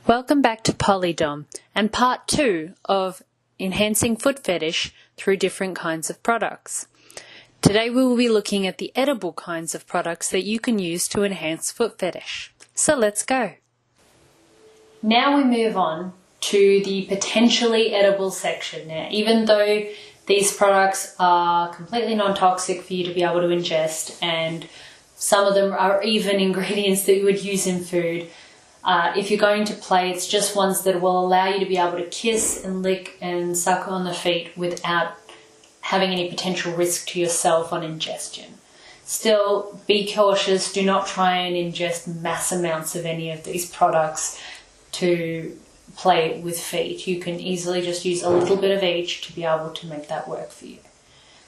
Welcome back to Polydom and part 2 of enhancing foot fetish through different kinds of products. Today we will be looking at the edible kinds of products that you can use to enhance foot fetish. So let's go. Now we move on to the potentially edible section. Now, even though these products are completely non-toxic for you to be able to ingest, and some of them are even ingredients that you would use in food, if you're going to play, it's just ones that will allow you to be able to kiss and lick and suck on the feet without having any potential risk to yourself on ingestion. Still, be cautious. Do not try and ingest mass amounts of any of these products to play with feet. You can easily just use a little bit of each to be able to make that work for you.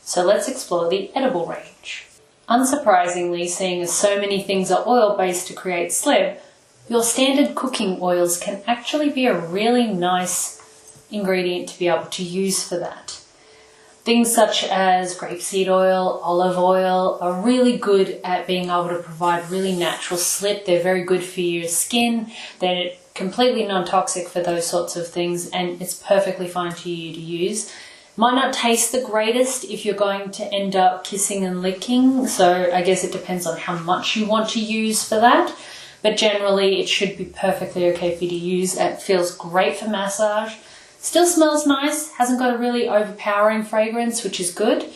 So let's explore the edible range. Unsurprisingly, seeing as so many things are oil-based to create slip, your standard cooking oils can actually be a really nice ingredient to be able to use for that. Things such as grapeseed oil, olive oil are really good at being able to provide really natural slip. They're very good for your skin. They're completely non-toxic for those sorts of things, and it's perfectly fine for you to use. Might not taste the greatest if you're going to end up kissing and licking, so I guess it depends on how much you want to use for that. But generally, it should be perfectly okay for you to use. It feels great for massage. Still smells nice. Hasn't got a really overpowering fragrance, which is good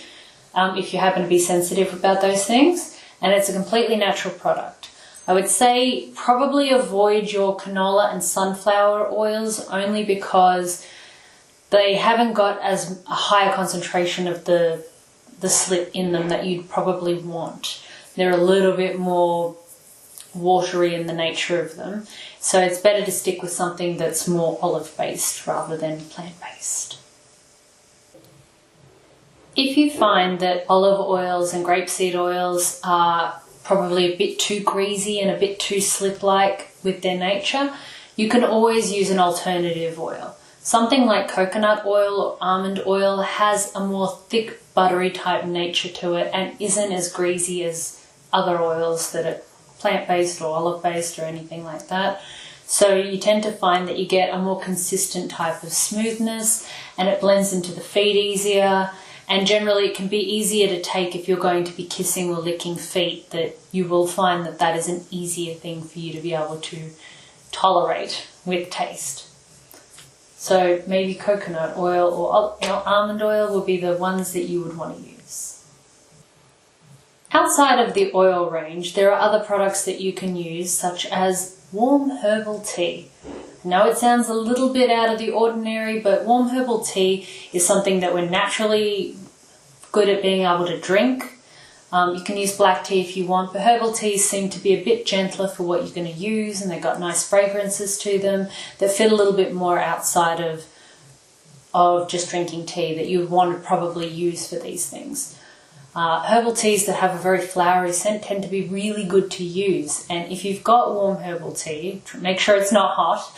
if you happen to be sensitive about those things. And it's a completely natural product. I would say probably avoid your canola and sunflower oils only because they haven't got as a higher concentration of the slip in them that you'd probably want. They're a little bit more watery in the nature of them, so it's better to stick with something that's more olive-based rather than plant-based. If you find that olive oils and grapeseed oils are probably a bit too greasy and a bit too slip-like with their nature, you can always use an alternative oil. Something like coconut oil or almond oil has a more thick, buttery type nature to it and isn't as greasy as other oils that are plant-based or olive-based or anything like that. So you tend to find that you get a more consistent type of smoothness and it blends into the feet easier, and generally it can be easier to take if you're going to be kissing or licking feet, that you will find that that is an easier thing for you to be able to tolerate with taste. So maybe coconut oil or almond oil will be the ones that you would want to use. Outside of the oil range, there are other products that you can use, such as warm herbal tea. I know it sounds a little bit out of the ordinary, but warm herbal tea is something that we're naturally good at being able to drink. You can use black tea if you want, but herbal teas seem to be a bit gentler for what you're going to use, and they've got nice fragrances to them that fit a little bit more outside of just drinking tea that you would want to probably use for these things. Herbal teas that have a very flowery scent tend to be really good to use, and if you've got warm herbal tea, make sure it's not hot.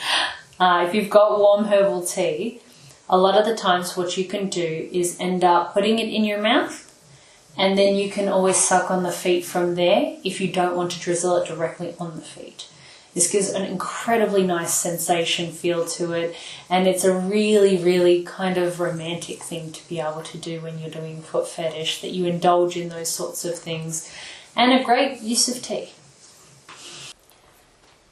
If you've got warm herbal tea, a lot of the times what you can do is end up putting it in your mouth, and then you can always suck on the feet from there if you don't want to drizzle it directly on the feet. This gives an incredibly nice sensation feel to it, and it's a really, really kind of romantic thing to be able to do when you're doing foot fetish, that you indulge in those sorts of things, and a great use of tea.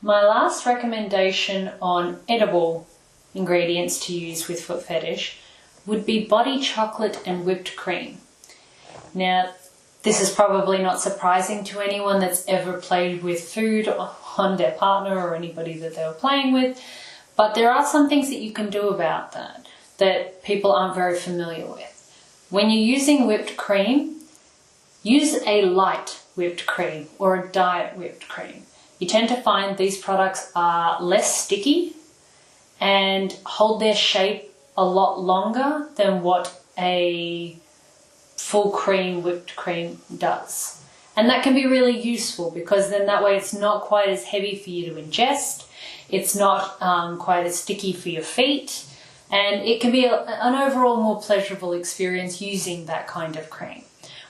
My last recommendation on edible ingredients to use with foot fetish would be body chocolate and whipped cream. Now, this is probably not surprising to anyone that's ever played with food on their partner or anybody that they were playing with, but there are some things that you can do about that people aren't very familiar with. When you're using whipped cream, use a light whipped cream or a diet whipped cream. You tend to find these products are less sticky and hold their shape a lot longer than what a full cream whipped cream does. And that can be really useful because then that way it's not quite as heavy for you to ingest, it's not quite as sticky for your feet, and it can be an overall more pleasurable experience using that kind of cream.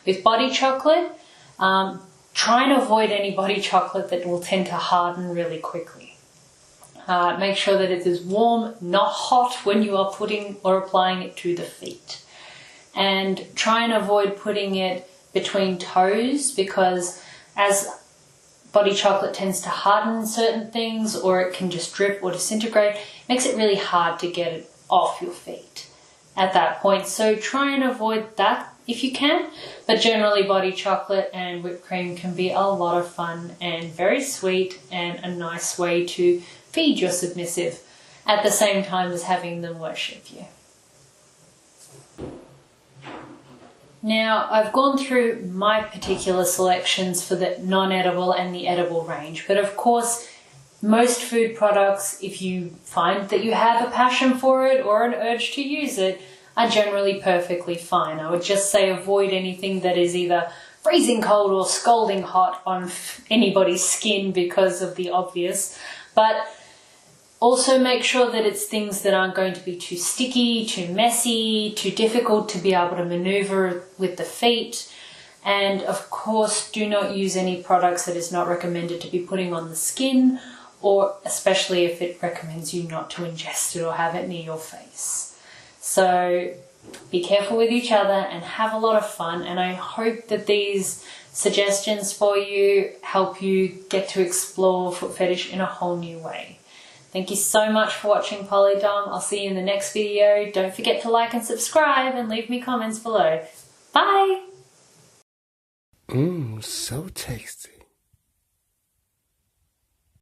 With body chocolate, try and avoid any body chocolate that will tend to harden really quickly. Make sure that it is warm, not hot when you are putting or applying it to the feet. And try and avoid putting it between toes, because as body chocolate tends to harden certain things, or it can just drip or disintegrate, it makes it really hard to get it off your feet at that point. So try and avoid that if you can, but generally body chocolate and whipped cream can be a lot of fun and very sweet and a nice way to feed your submissive at the same time as having them worship you. Now, I've gone through my particular selections for the non-edible and the edible range, but of course, most food products, if you find that you have a passion for it or an urge to use it, are generally perfectly fine. I would just say avoid anything that is either freezing cold or scalding hot on anybody's skin because of the obvious, but also make sure that it's things that aren't going to be too sticky, too messy, too difficult to be able to maneuver with the feet. And of course, do not use any products that is not recommended to be putting on the skin, or especially if it recommends you not to ingest it or have it near your face. So be careful with each other and have a lot of fun, and I hope that these suggestions for you help you get to explore foot fetish in a whole new way. Thank you so much for watching Polydom. I'll see you in the next video. Don't forget to like and subscribe and leave me comments below. Bye! So tasty.